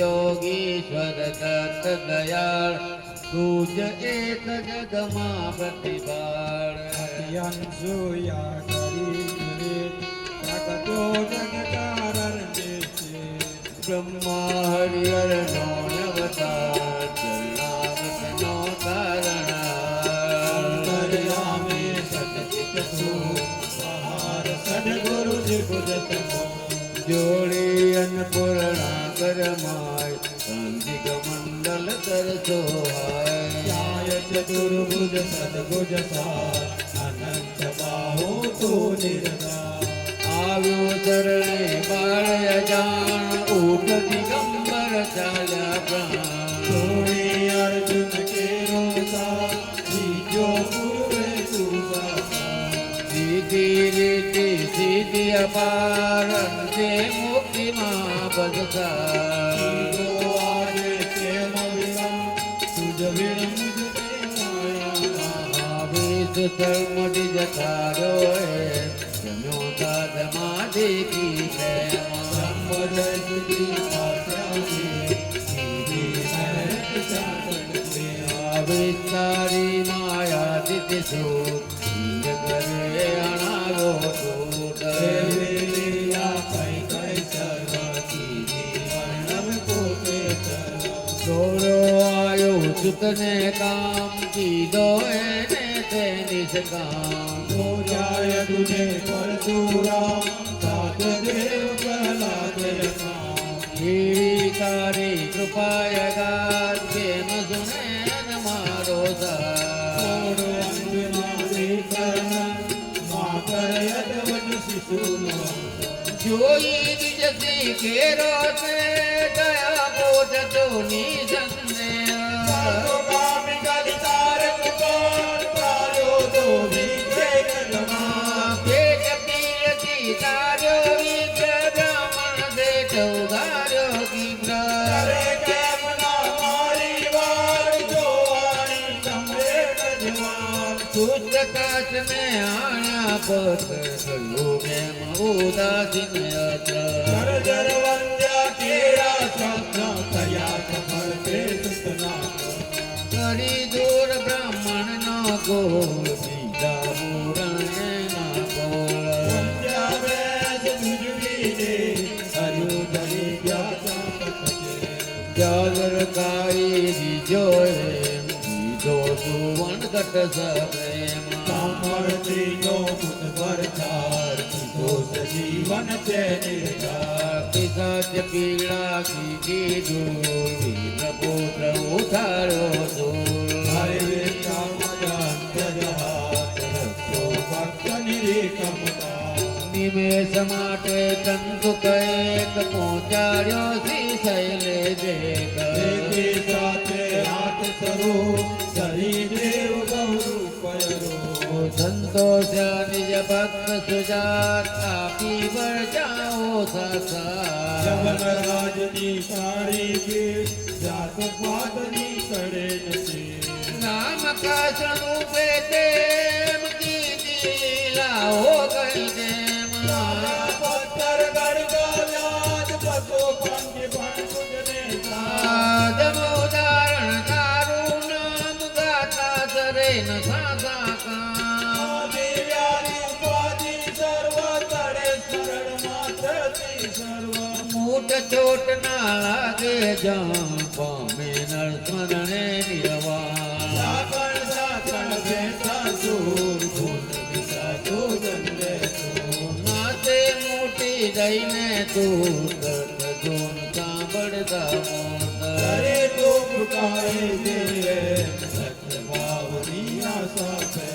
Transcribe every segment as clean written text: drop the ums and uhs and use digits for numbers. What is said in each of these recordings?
योगीश्वर दत्त दयाळ तुझ एक जगमा प्रतिभाळ अंशुया करी प्रकटो जगतारण्येचे ब्रह्मा हरिहर नो अवतार जन्मावतनो तारणा अंतर्यामी सतचित सहार सद्गुरु जिगुजतमो जोड़ी अन्नपूर्णा करमाय सांधिक मंडल कर सोहाय ध्याय चतुर्भुज सद्भुज सार अनंत बाहु तू निर्दा આવ્યો ચરણે બાળ અજાણ ઊઠ દિગંબર ચાલ્યા પ્રાણ सोने अर्जुन के रोसा बीजो पूर्वे सुसा सीधी रीति सीधी अपार अंते मुक्ति मां बदता तो आगे प्रेम विरम तुझ विरम मुझे माया महावीर धर्मि जतारो जम्यो साधमाधि की प्रेम संबद तुझी आत्यासी सीधी महक चाटक प्रिया विस्तारी माया दिति सूत करे अनारो सूत लीला कई कई सर्व सीधी वर्णम को पेतर छोड़ो आयो सुतने काम की दो एने ते निष्काम हो जाय तुझे परशुराम सात देव प्रहलाद यथाम एवी तारी कृपायगार प्रेम सुने न मारो छोड़ो अंजनादि करण मातर यदवन शिशुनो जोई दिजसी केरो ते दया बोध दोनी संदेह गामी गलितार कुमार तारो दो भी जय कदमा पेट पीर की तारो विग्रह ब्राह्मण देठ उगारो गिग्रह करे कैमना मारी वार जो आनी कमरे गजवान पुस्तकाश में आया पत्र में उदासीन अत्र जर जर वंद्या तेरा स्वप्न तया सफल ते सुतना કરી દૂર બ્રાહ્મણ નો ગોળ બીજા પૂરણ ના ગોળ वंद्या वैस तुझवी दे हरु धरी व्यासा पतके જાગર કાઈ દીજો એમ દીધો સુવર્ણ કટ સપ્રેમ कामर तीनो पुत बरतार तो सजीवन चे निर्धार પિશાચ પીડા કીધી દૂર વીર પુત્ર ઉઠાડો દૂર हरे वेता मदंत जहात रक्षो भक्त निरीकमता નિમેષ માટે તંતુ કએક પહોંચાડ્યો શ્રી શૈલે દેખ देखे साथे हाथ स्वरूप सही देव बहुरूप यरो संतोष निज भक्त सुजात आपी बर जाओ ससा जवन राजनी सारी के जात पातनी करे नचे नाम का स्वरूपे देव की लीला हो गई देम पत्थर गढ़ का याद पसो पंच पण तुझने आदम उदाहरण तारू नाम गाता सरे न सासा का दिव्यानि उपाधि सर्व तड़े शरण मात्र ती सर्व मूठ चोट ना लागे जान पामे नर स्मरणे निरवा साकण साकण भेसा सूर फूल दिशा तो दंडे तो नाते मोटी दईने तू दर्द जोन सांभळता मोत करे तो पुकारे दे सत्य भाव दिया साथे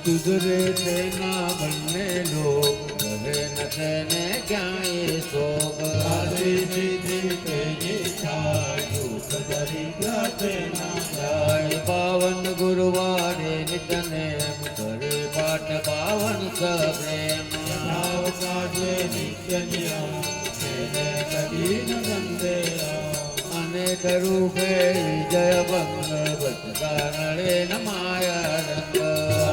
तुझरे तेना बनने लोग कहे न कहने क्या ये शोक आदि सिद्धि तेजी छाय दुख दरिद्र तेना जाय पावन गुरुवारे नितने करे पाठ पावन सप्रेम नाव काजे नित्य नियम तेने कभी न गंदेया अनेक रूपे जय मंगल बचता नळे न माया रंग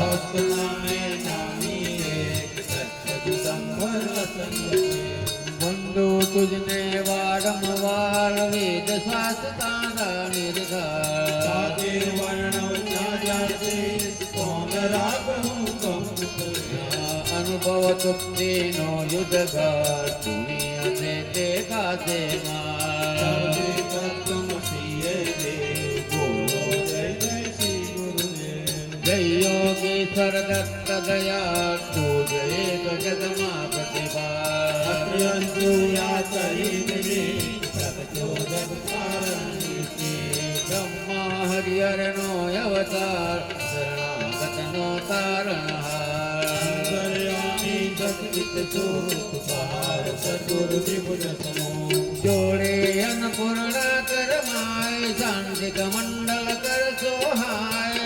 हस्त नामे नामी एक सत्य संभर संगते वंदे વંદુ તુજને વારંવાર વેદ શાસ્ત્રાના નિર્ધાર સાદે વર્ણવ જાતે કોણ રાખું કંકુયા અનુભવ તૃપ્તિનો યુદ્ધગાર દુનિયાને તે ગાતે માર સર્વે તત્વમ પ્રિય દેવ બોલો જય જય શ્રી ગુરુદેવ જય યોગેશ્વર દત્ત દયાળ તું એક જગમાં પ્રતિભા અત્યંતુ યાતરી મિલે સબજો જગ કારણિ બ્રહ્મા હરિહરનો અવતાર શરણાગતનો તારણહાર અંતર્યામી જગત સુખ બહાર સદગુરુ ત્રિભુજ સમો જોડે અન્નપૂર્ણા કરમાય શાંતિક મંડળ કર જય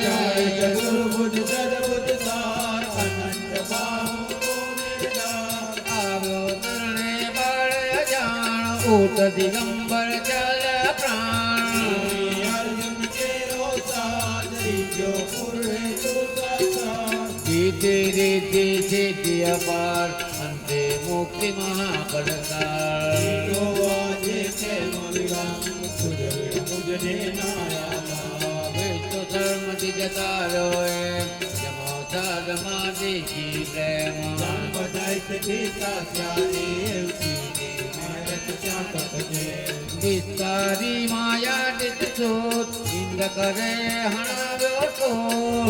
સોહાય સદગુરુ બુદ્ધ સદબુદ્ધ સાર અનંત બાહુ નિર્ધાર આવ્યો તરણે બાળ અજાણ ઊટ દિગંબર ચલ પ્રાણ અર્જુન કેરો સાથ રીજો પૂર્ણે સુસાસાર રીતિ રીતિ સિદ્ધિ અપાર અંતે મુક્તિ મહાપડકાર જો આજે છે મલિરામ સુજવે મુજને નાયા વિષ્ણુ ધર્મથી જતા રોએ જમો સાધમાં દેખી પ્રેમ જાન બધાય સખી સાસ્યાની એવતી મારત ચાકત છે વિસ્તારી માયા દિત છોત ઇન્દ કરે હણાવ્યો તો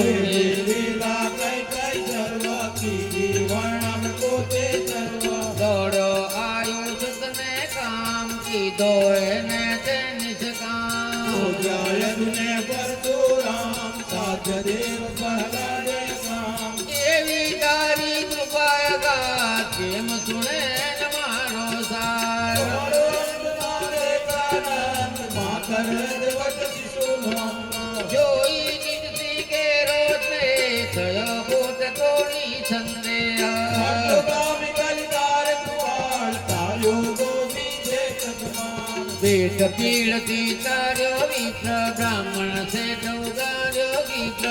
લીલા કઈ કઈ સર્વ કીધી વર્ણમ પોતે સર્વ દોડો આયુષને કામ કીધો એને તે નિષ્કામ પૂજાયને પરશુરામ સાધ્ય દેવ પ્રહલાદે કામ એવી તારી કૃપાયગા કેમ સુણે ન મારો સાર જોઈ નિજથી કે રોજને થયો ભૂત કોની સંદેહ પેટ પીડથી તાર્યો મિત્ર બ્રાહ્મણ છે ઉગાડ્યો ગીત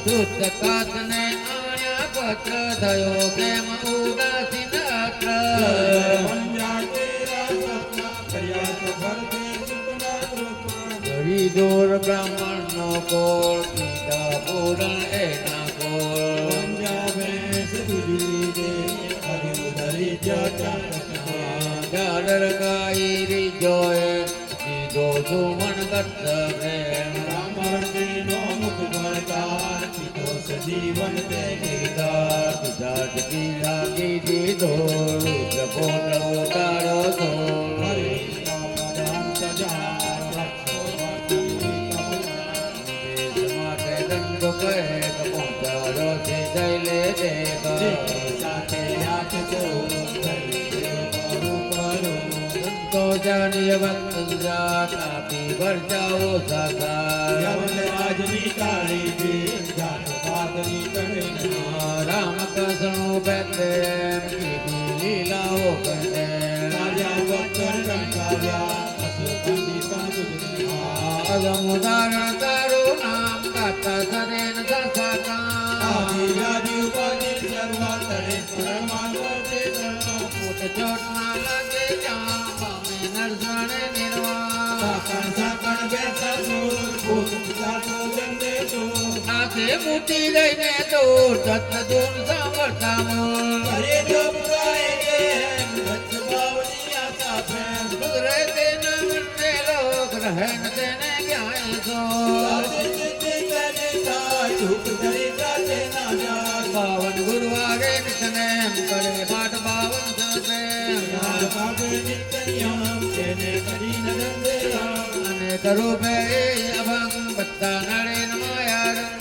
દૂત કાતને આણ્યા પત્ર થયો કેમ ઉદાસીન દોર બ્રાહ્મણ નો કોળ પીડા પૂરણ એના કોળ ડાલર ગાઈ રીજોએ દીધો સુમણ કરત પ્રેમ જીવન તે ગીતા ગુજરાત પીડા કીધી ધોળ પોટ ઉતારો ધોળ માટે દંડો કહે પહોંચાડો છે જૈલે દેવ સંતો જાણીએ ભક્ત જાત આપી ભરજાઓ સાકાર રામ કસણો બેતે કીધી લીલાઓ કરે અગમુદારણ તારું નામ ગાતા સરેન સસાકા મોટ ચોટ ના લાગે જામ પામે નરસણે નિર્વાણ નાથે મૂટી લઈને દૂર તત્વ દૂર સાંભળતા મૂળ ગુજરે તેના મનને લોક રહે ન તેને ક્યાંય સો બાવન ગુરુવારે નિતને કરે પાઠ બાવન સસે અને કરો બે અભંગ બધા નડે ન માયા રંગ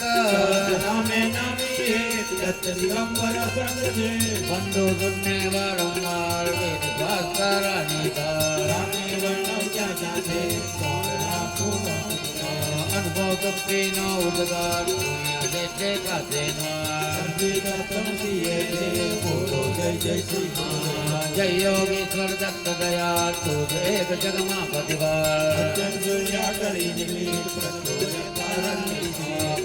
બંધુ સુને વારંવાર વેદ શાસ્ત્રાની અનુભવ તૃપ્તિ નો ઉદગાર દુનિયા જેટલે કાશે જય યોગેશ્વર દત્ત દયા તું એક જગમાં પ્રતિભા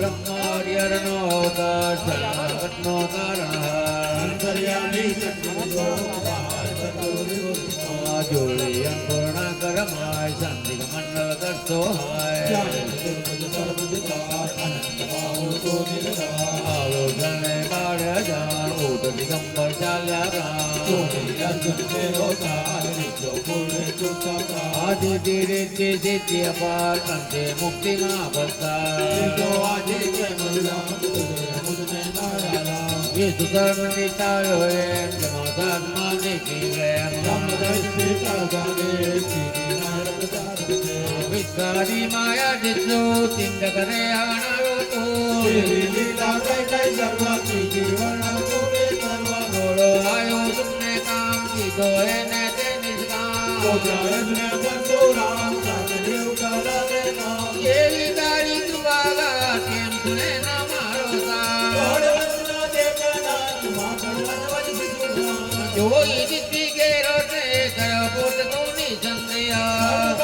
બ્રહ્મર્યનો અવતાર શરણાગતનો તારણહાર અંતર્યામી સત્ય જોડી અંકુરણા કરમાય શાંતિ મંડળ કરતો હાય આવો જણે બાળ જાણ ઉઠ દિગંબર ચાલ્યા આદિ ધીરે સિદ્ધિ અપાર અંતે મુક્તિ ના વિશ્વ ધર્મ નિતારો એમ જમાધાત્મા નીતિ એમ વિસ્તારી માયા જીતો ચિંત કરે આણાયો તો ઘોડો આયો તમને કામ કીધો એને તે નિષ્કામ એવી તારી કૃપાગા કેમ તુને ના મારો જોઈ દીધી ઘેરો છે કયો પોત કોની સંધ્યા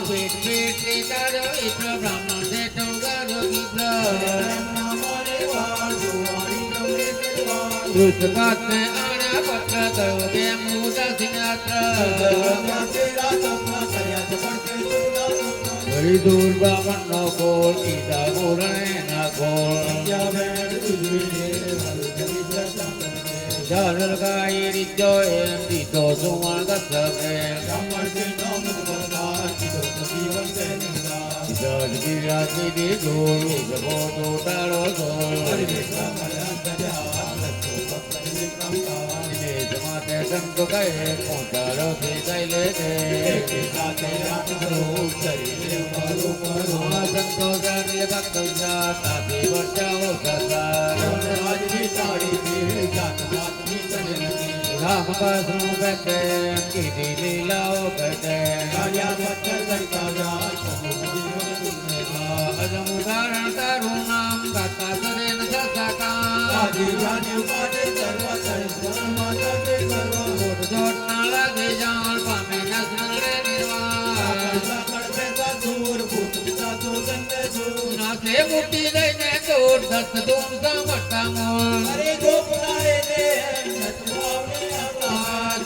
પેટ પેટ તારો ઇત્ર બ્રાહ્મણ છે ટોગારો પુસ્તકાત ને આણા પત્ર કયો કેમ ઉદાસીન હરી દૂર બ્રાહ્મણ નો કોલ ગીતા ગોરણે ના કોલ જલ ગાઈ રીતો એમ દીધો સુવર્ણ ગસવે જજ બિરાજી દી ગોળ જગો ટોટાળો ગોળ માટે સંતો કહે પહોંચાડો થી કૈલે છે સંતો કાર્ય ભક્ત તાથી બચાવો રામ પાસનું બેઠે કીધી લીલાઓ બેઠે અજમ ઉદાહરણ તારું નામ ગાતા સરેન સસાકા જોટ ના લાગે જાણ પામે નસરે નિર્વાણ નાસે મુઠ્ઠી લઈને દોર દસ ધૂમ સામટા મોલ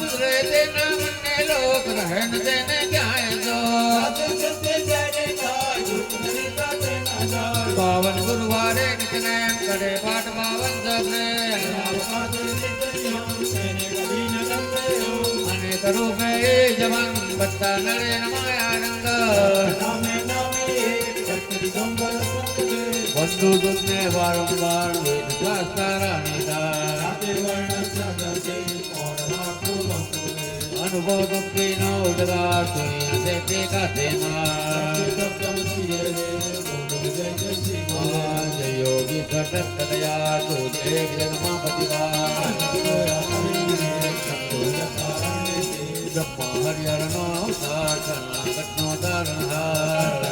સુરે તેના મનને લોક રહેન તેને ક્યાંય જો પાવન ગુરુવારે નિતનેમ કરે પાઠ પાવન સબને અનેક રૂપે જવન બત્તા નરે નમાયા રંગ બંધુ દુઃખને વારંવાર વિશ્વાસ તારા નિદાન અનુભવ ભક્તિ નો ઉદગાર સુનિયા તે કાતે જય યોગી સટક દયા તુ દેવ જન્મા પતિવાર બ્રહ્મા હરિહર નો અવતાર શરણાગત નો તારણહાર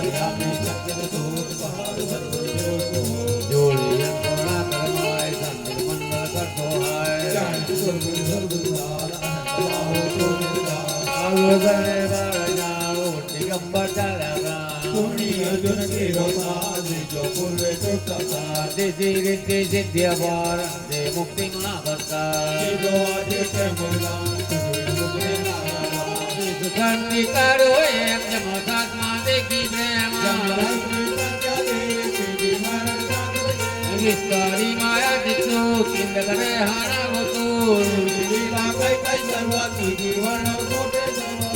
જોડી અંકોણા કરમાય શાંતિ મંડળ કરતો હાય આવો જણે બાળ જાણો દિગંબર ચાલ્યા સિદ્ધિ રીતિ સિદ્ધિ અપાર અંતે મુક્તિ ના શાંતિ તારો એમ જમો સાતમા દેખી પ્રેમ વિસ્તારી માયા જીતો કિંદ કરે હાણા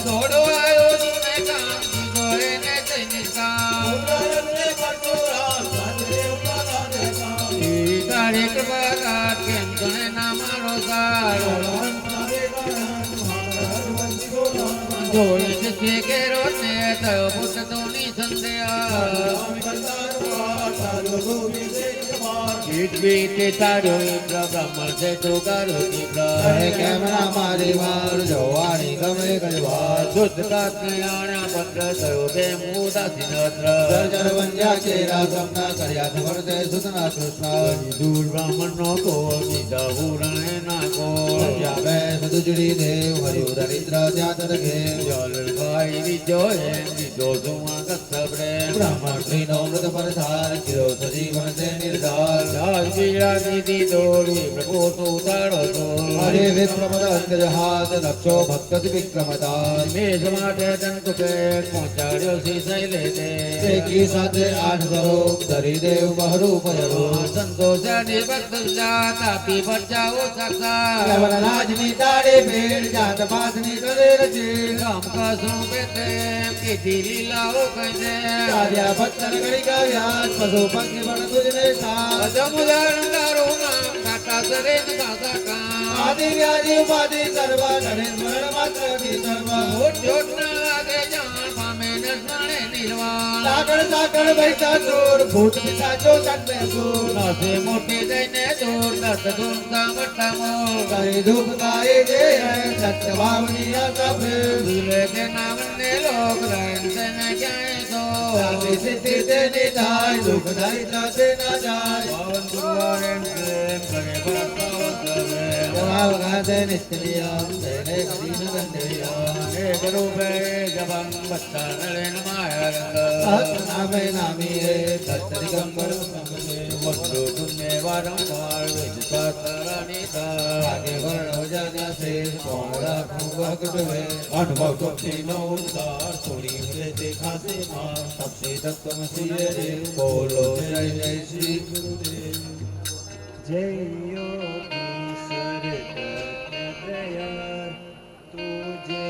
થોડો આયો તુને કામ કીધો એને તે નિષ્કામ તારી કૃપા ગાત કેમ તને ના મારો સારો જોઈ જશે કેરો ને થયો પુત્ર તોની સંધ્યા કુમાર ગીત બીતે તારો ઇન્દ્ર બ્રહ્મણ છે તું કરો ઇન્દ્ર કહે કેમ ના મારી વાર જોવાની ગમે કજવાર શુદ્ધ કલ્યાણા પત્ર થયો બે મુદાસી નત્ર સર્જર વંદ્યા ચેરા સમના કર્યા ખબર તે સુતના કૃષ્ણ દૂર બ્રાહ્મણ નો કો સીધા હુરણે નાખો સત્યા બે સદુજડી દેવ હરિયો દરિદ્ર ત્યાં તદ ઘેર જલ ભાઈ વિજો એમ વિજો સુમા કસ્તબડે બ્રાહ્મણ શ્રીનો મૃત પરધાર કિરો સજીવન તે નિર્ધાર દાસ પીડા દીધી દોડી પ્રભુ તો ઉતારો તો હરે વિપ્રમદ અંગજ હાથ દક્ષો ભક્ત વિક્રમદાસ મેઘ માટે દંત કે પહોંચાડ્યો શ્રી શૈલે તે એકી સાથે આઠ સ્વરૂપ ધરી દેવ બહરૂપ યરૂપ સંતોષાની ભક્ત તાપી બચાવો સખા કેવલ રાજની તાળી ભેડ જાત પાસની કરે રચે રામ કા સ્વરૂપે તે કીધી લીલાઓ કહે કાર્યા ભક્તન ગળી કાવ્યા પશુ પંખી પણ તુજને સા અજમુદારો નામ કાકા સરે દાદા કા આદિ વ્યાધિ ઉપાધિ સર્વ નરેન મરણ માત્ર કી સર્વ ઓટ જોટ ના લાગે જાણ પામે ન સ્મરણે નિર્વાણ સાકળ સાકળ વૈસા ચોર ભૂત પિશાચો સન્મે સુર નાસે મોટી દઈને દૂર દસ ગુણ સામટા મોર કરી ધૂપ ગાય જે સત્ય ભાવની આસભે દિલે કે નામ ને લોક રન ને ક્યાંય સાચી સિદ્ધિ તે નિધાય દુઃખ દારિદ્ર તે ના જાય પાવન ગુરુવારે પ્રેમ કરે ભક્તો કરે જવાબ ગાતે નિત્ય નિયમ તેને કરી ન ગંધેયા હે ગુરુપે જબં બચ્ચા નરેન માયા સત નામે નામી હે સત દિગંબર સમજે વંદો તુમને વારંવાર વેદ શાસ્ત્રાની આગે વર્ણ જાના સે કોમળા ભગત વે અનુભવ ચોથી નો ઉદ્ધાર છોડી હરે તે ખાસે માર સબસે તત્વમસી રે બોલો જય જય શ્રી ગુરુદેવ જય યોગી સર દયા તુજે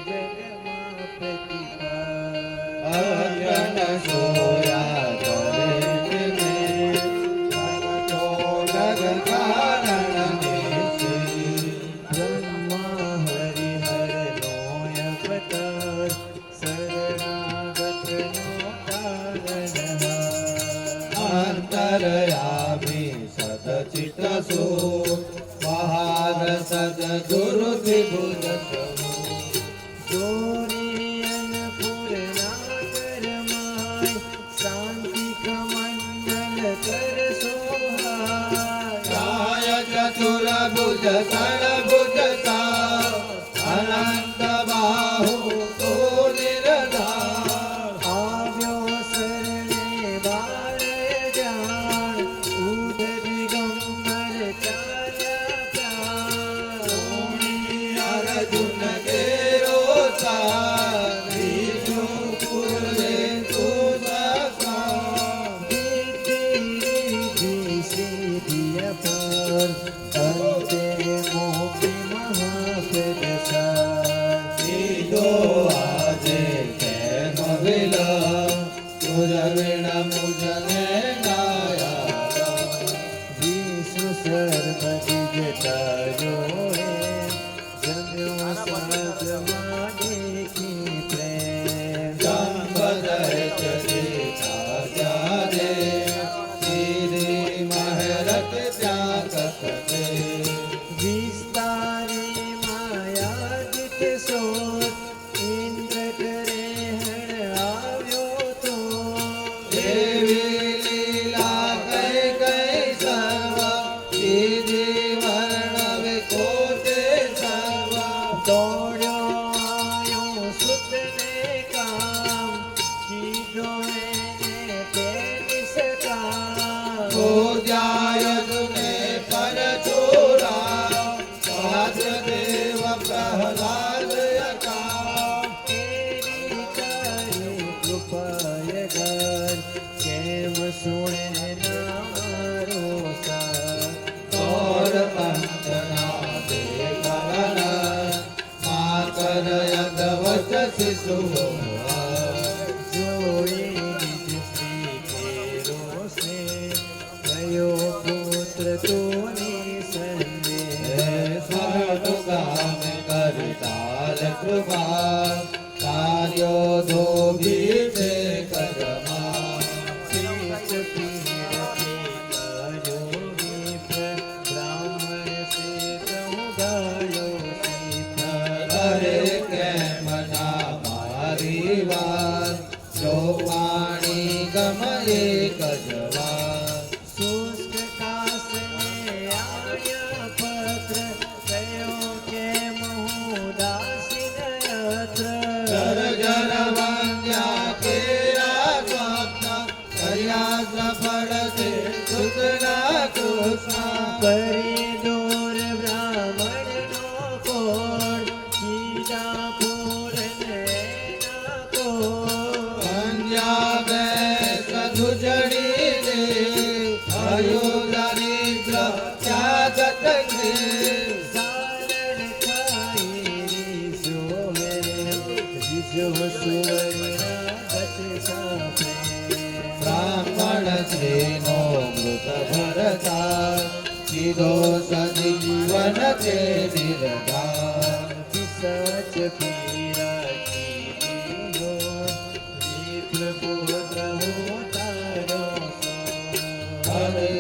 જગમાં પ્રતિભા અજ્ઞાન સોયા કરે મે ભગતો જગ કારણ દેસી બ્રહ્મા હરિહર નો અવતાર શરણાગત નો કારણ અંતરયામી સદચિત સુ મહાર સદગુરુ ત્રિભુજ સમૂહ ચોરીયન પૂર્ણા કરમાય શાંતિક મંડલ કર સોહાય કાય ચતુર ભુજ સણભુજ સા અનંત બાહુ તો નિરધાર આવ્યો શરણે બાર જાણ ઉદ દિગંબર ચાલ્યા પ્રાણ અર્જુન કેરો સા વિષ્ણુ પૂર્વે તુ સખા વિધિ સિદ્ધિય પર અંતે મોક્ષ મહાપ્રસાદ સીધો આજે કેમ વિલા તુજ વિણ મુજને ગાયા વિષ્ણુ સર્વ દિગતાયો જમ્યો સહજમાં દેખી પ્રેમ જંબદરે ચરિતા જાદે શ્રી મહેરત ત્યાં કથતે વિસ્તારી માયા જીત સોત ઇન્દ્ર કરે હણ આવ્યો તો દેવી લીલા કઈ કઈ સર્વ સીધી વર્ણ વિકોતે સર્વ દોડ્યો આવ્યો સુતને કામ કીધો એને તેની સકામ પૂજ્યાય તુને પર ચોરા પાત્ર દેવ પ્રહલાદ યકા તેરી તારી કૃપાય ઘર કેમ સુણે ના મારો સાથ और पंचना देवलन मातर यदवच शिशु જોઈ નિજ શ્રી કેરો સે કયો પુત્ર તોની સંદેહ સ્વર્ગગામ કરતાલ કૃપા કાર્યો ધોભી છે કદમા શીશ પીરથી ક્યાં જતને સારણ ખાઈ સોહરે વિજો સુવર્ણ ગત સાપે બ્રાહ્મણ શ્રીનો મૃત ભરતા સીધો સજીવન તે નિર્ધાર સચ પીરા કી વિપ્ર પુત્ર હો તારો હરે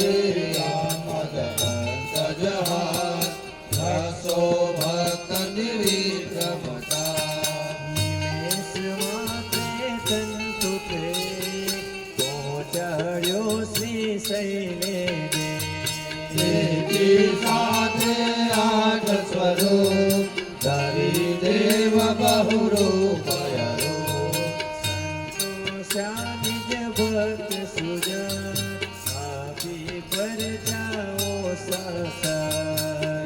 આમદ હંસ જહાર રસો ભક્ત નિવિક્રમતા નિમેષ માત્રે સંતુતે પહોંચાડ્યો શ્રી શૈલે એકી સાથે આઠ સ્વરૂપ ધરી દેવ બહુરૂપ નિજ ભક્ત સુજન આપી પર જાઓ સાસા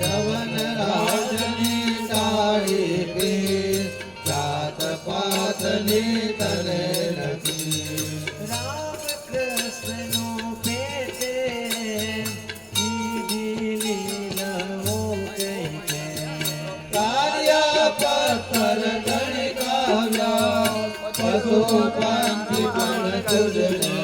યવન રાજની ટાળી પીર જાત પાતની તને નથી રામ કૃષ્ણનો પેટે કીધી લીલાઓ કઈ કે કાર્ય પત્તર ગણી કાવ્યા પશુ પંખી પણ તુજને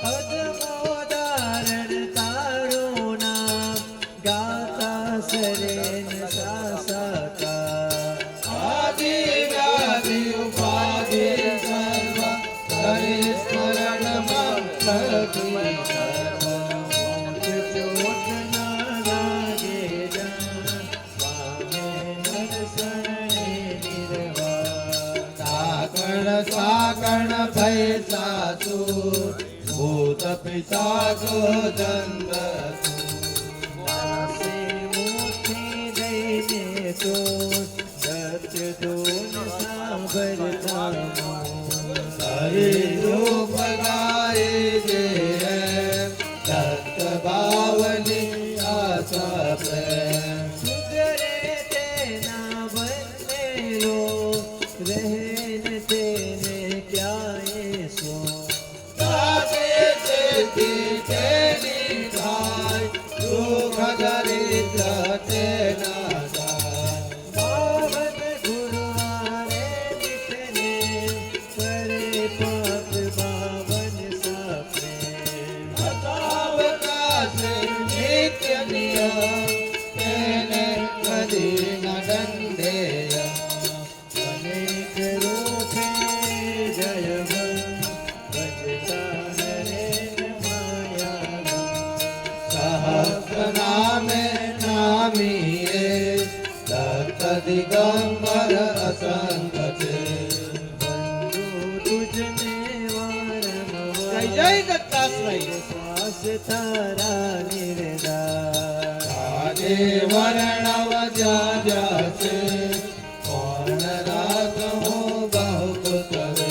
અદમોદારણ તારું નામ ગાતા સરેન સાસકા આદિ વ્યાધિ ઉપાધિ સર્વ કરી સ્મરણ મંગલ ચોટ ના લાગે જાન પામે નરસરણે નિર્વાણ સાકણ સાકણ ભૈસા તું ભૂત પિશાચો દંડ નાસે મુઠી દઈને તો સત્ય દોન સાંભળતા હરિ રૂપ ગાય જે દત્ત ભાવની આશા પ્રેમ સુધરે તેના બનેલો રહેન તેને ક્યાંય સો તાતે તેથી તેની થાય દુઃખ દરિદ્ર તેના જાય પાવન ગુરુવારે નિતને કરે પાપ પાવન સાપે અતાવકાશે નિત્ય નિયમ તેને કદી ન દંડેય અનેક રૂપે જય ભજતા નરેન માયા સહસ્ર નામે નામીએ દત્ત દિગંબર અસંગ છે બંધુ તુજને વારંવાર જય દત્તાશ્રય શ્વાસ તારા નિર્દાર આજે વર્ણવ જ્યાં જ્યાં છે કોણ રાખો બહુ કુતરે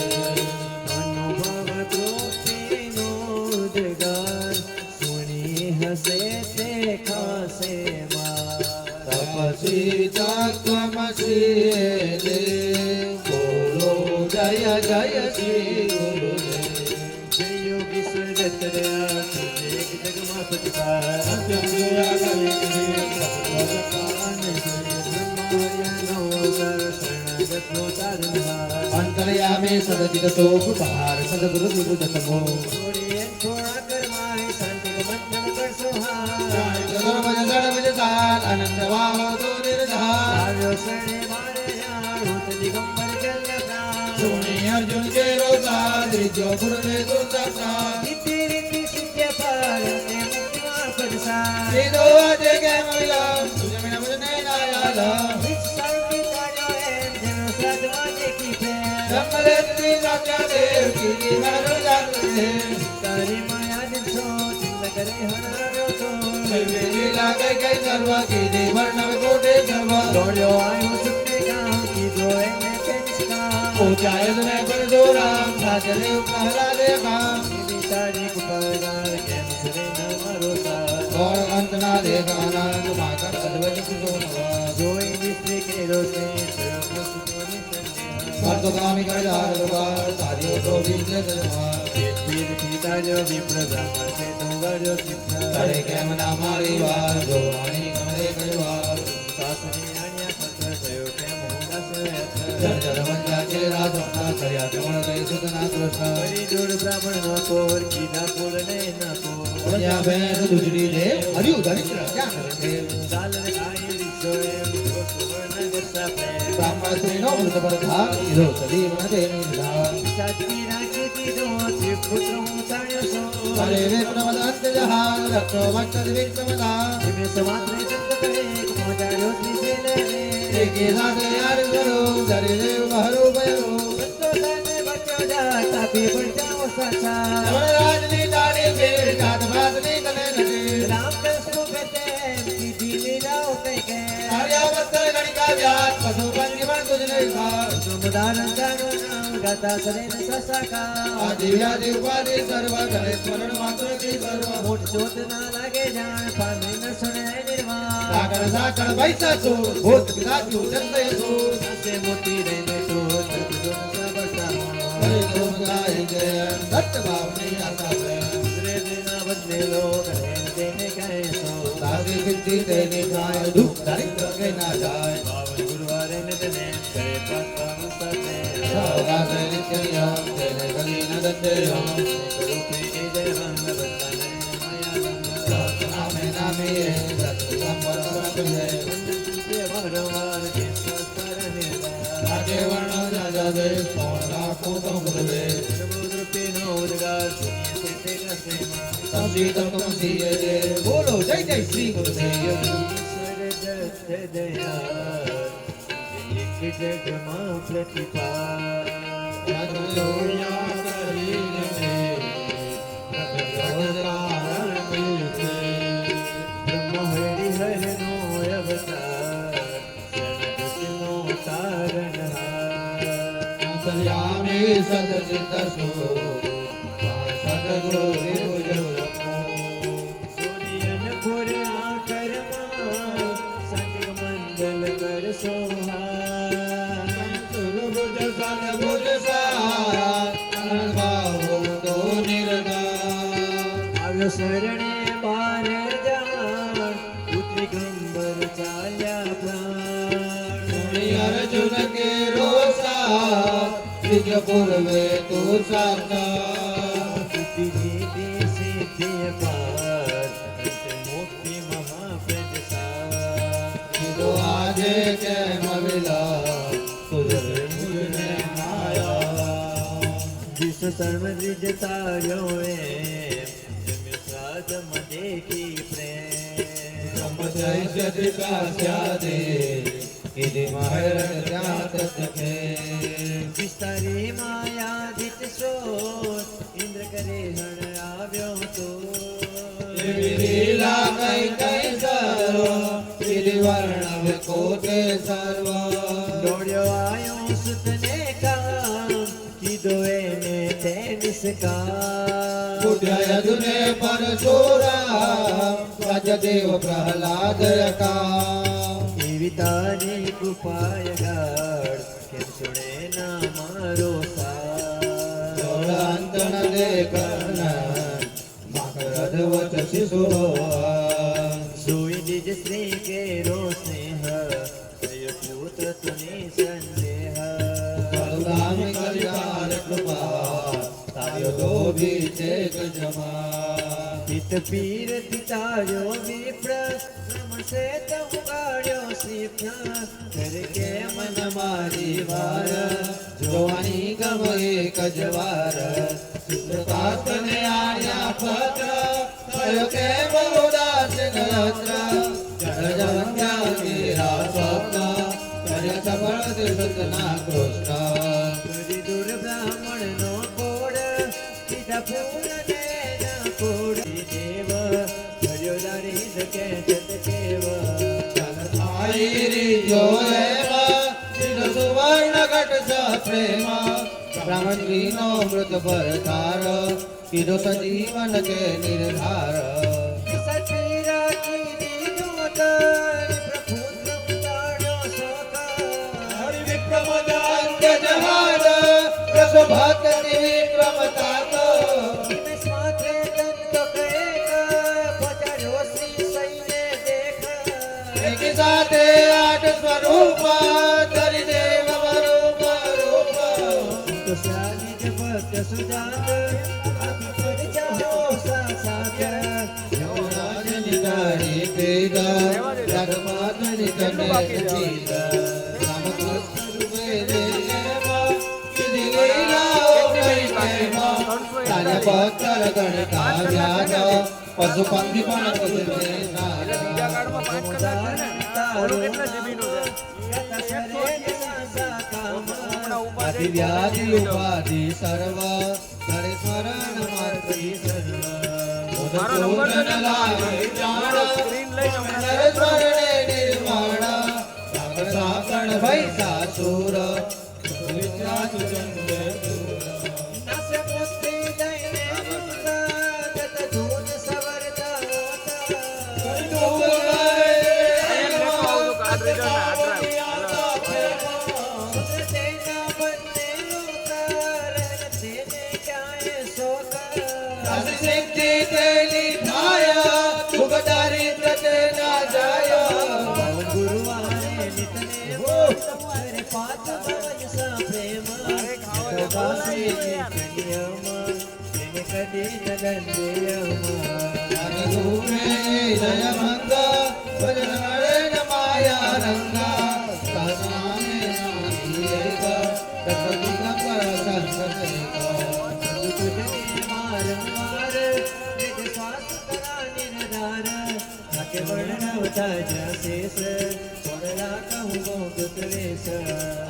અનુભવ તૃપ્તિનો ઉદ્ગાર સુણી હસે તે ખાસે માં તપસી તત્વમસી દેવ બોલો જય જય શ્રી ગુરુદેવ જય યોગી સદત્રયા સુજેગ જગમાં પતિકાર અંતર્યામે સદચિત સોપુતાર સદગુરુ વિભુજતમો આનંદ વાહો તો નિર્ધાર સોની અર્જુન કે રોતા ત્રીજો ગુરુને દુર્દશા સીધો આજે કેમ વિલમ સુજમિન મુજને નાયાલા બ્રહ્મદેવની સાક્ષા દેવ કી મારો જાગૃતે તારી માયા દિલસો ચિંત કરે હણાવ્યો તો લીલા કઈ કઈ સર્વ કીધી વર્ણવ કોટે સર્વ દોડ્યો આવ્યો સુખને ગામ કીધો એને તેજકા ઊંચાઈ ને પર દોરામ સાચલે પ્રહલાદે કામ એવી તારી કૃપાગાર કેમ સુરે ન મારો સાથ ગોળ અંતના દેખ આનંદ માકર અદ્વૈત સુધો નવા જોઈ વિસ્તરી કેરો સે બ્રહ્મ સુતોની સંધ્યા સ્વર્ગગામી કરજાર રૂપા સાધ્યો તો વિજય જલવા પીર પીતા જો વિપ્ર બ્રાહ્મણ છે તો ઉગાડ્યો ચિત્તા તારે કેમ ના મારી વાર જોવાની ગમે કઈ વાર સાસની આણ્યા ખતર થયો કેમ હું દાસ જર વંજા છે રાજોના કર્યા કેવળ કઈ સુતના કૃષ્ણ હરી જોડ બ્રાહ્મણ નો કોર કીધા કુળ ને ના કોર વંજા બેન દુજડી દે હર્યું દરિદ્ર ક્યાં કરે ચાલ રે આઈ રીસો એમ સુવર્ણ દશા પ્રેમ બ્રાહ્મણ સ્ત્રીનો મૃત પર ઘા કીધો સદી મને નિર્ધાર સાચી રાખી દીધો ત્રિપુત્ર હું તાણ્યો છો અરે વિક્રમ અંત જહાન રક્ષો મક્ત વિક્રમદા ધીમે સમાત્રે ચંદ કરે પહોંચાડ્યો ત્રિશેલે એકે સાથે યાર કરો ધરે દેવ બહરો બયો સંતો સાથે બચ્યો જા તાપી પર જાઓ સાચા રાજની તાળી ફેર જાત ભાતની કલે નથી રામ કૃષ્ણ બેતે સીધી લીલાઓ કઈ કે કાર્યાવસ્ત્ર ગણિકા વ્યાસ પશુ પંચી પણ તુજને સાર સમુદાન જાણો નામ ગાતા સરેન સસાકા આદિ વ્યાધિ ઉપાધિ સર્વ કરે સ્મરણ માત્ર કી સર્વ મોટ જોત ના લાગે જાણ પામે ન સુણે નિર્વાણ સાકળ સાકળ પૈસા છો ભૂત વિરાજુ ચંદય છો સાસે મોટી રહીને તો તરકુજો સબરતા હરે તો ગાય જય સત્ય ભાવની આશા છે રે દેના બદલે લોક દેને કહે સો સાધી સિદ્ધિ તેની થાય દુઃખ દરિદ્ર કે ના જાય પાવન ગુરુવારે ને તને કરે પાતાનું સાથે સૌરાસે નિત્યયમ તેને ગલી ન દંડયમ રૂપે કે જય રંગ બદલા નરેન માયા રંગ નામે નામે સત્ય સંપર્ક છે તે વારંવાર કે સસ્તર નિર્વાણ આજે વર્ણ જાજા દે સોળ લાખો તો મુદવે સર્વદ્રુપેનો ઉદગાર સુનિય તે તે ગ્રસેમાં તમસી તમસી દે બોલો જય જય શ્રી ગુરુદેવ ઈશ્વર જય દયા એક જગમાં પ્રતિપા રાજલોયા કરીને પ્રગટવતારણ મિલતે બ્રહ્મ હરિહરનો અવતાર શરણગતિનો તારણહાર અંતર્યામી સદચિત્ત સુ સદગુરુ વિભુજરમો સૂર્યન પુર આકરમાં સંગ મંડલ કર સોહાર સુરભુજ સદભુજ સારા અનભાવો તો નિર્ગા આવ્યો શરણે બાર જાણ ઉતરી ગંબર ચાલ્યા પ્રાણ અર્જુન કે રોસા ત્રિજ પૂર્વે તુ સાક્ષા સિદ્ધિ જીતે સિદ્ધિ અપાર મોક્ષી મહાપ્રજસાર કીધો આજે કેમ વિલા તુજે મુજને માયા વિશ્વ સર્વ દ્વિજ તાર્યો એમ જમ્યો શ્રાદ્ધ દેખી પ્રેમ બ્રહ્મચર્ય વિકાસ્યા દે કીધી મહેરત ત્યાં તકે વિસ્તારી માયાદિત સ્રોત ઇન્દ્ર કરે હણ આવ્યો તો એવી લીલા કઈ કઈ સર્વ કીધી વર્ણવ કોટે સર્વ દોડ્યો આયો સુતને કામ કીધો એને તે નિષ્કામ બુદ્ધય દુને પરશુરામ રાજદેવ પ્રહલાદ યકા એવી તારી કૃપાય ગાઢ કેમ સુણે ના મારો સાર અંતણ દે કર્ણ માકરદ વચ શિશુ સોઈ નિજ શ્રી કેરો સ્નેહ થયો પુત્ર તુની સંદેહ સદગામ કલ્યાણ કૃપા તાર્યો તો ભી ચેક જમા હિત પીર તિતાર્યો વિપ્ર નમસે તમ કાઢ્યો શ્રીપ્ર કર કે મન મારી વાર જોવાની ગમ એક જ વાર સુતાસ્તને આણ્યા પત્ર થયો કે બહુદાસ નયત્ર જગજવંત્યા મેરા સ્વપ્ન કર્ય સફળ તિર્થના કૃષ્ણ કરી દુર બ્રાહ્મણ નો કોડ કીધા ફૂલ ને ના કોડ દેવ કર્યો દારિદ કે જત કેવ આઈ રીજો એવા તિનો સુવર્ણ ઘટ સ પ્રેમ બ્રાહ્મણીનો મૃત પર તાર કીધો સજીવન કે નિર્ધાર સતીરા કીધી દૂતર પ્રભુત્ર ઉતાર્યો સોતા હરિ વિક્રમ દાંત્ય જહાન રસ ભક્તિ વિક્રમ તાત માત્રે દંતો કહે एक साथे आठ स्वरूप धरि देव रूप रूप तो शादी के भक्त सुजात अभी पर जाओ साथ यौराज निधारी पेगा रागमात निकने जीगा राम कृष्ण रूपे देवा किधि गईला ओकई केमा ताने पत्थर गण का जागा पशु पंखी पण कुदरे नारा अति व्याधि उपाधि सर्व हरे स्मरण मात्री सर्व उदकोदन लागे जाण हरे स्मरणे निर्वाण सागर साकण भई सासुर विचार चंद्र सिद्धि तेली भाया भुगतारी प्रते ना जाया गुरुवारे नितने हो तुम्हारे पात भवन सा प्रेम दासी नियम तेने कदे जगन नियम अनुरूपे जय मंगा भजन हरे न माया रंगा सहस्रामे नाहिएगा तत्वनि कर संगतेगा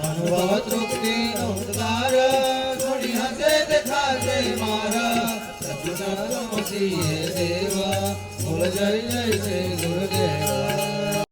अनुभव तृप्ति अवतार थोड़ी हंसे दिखा दे मारा सत्य सत्य देवा बोल जय जय श्री गुरुदेवा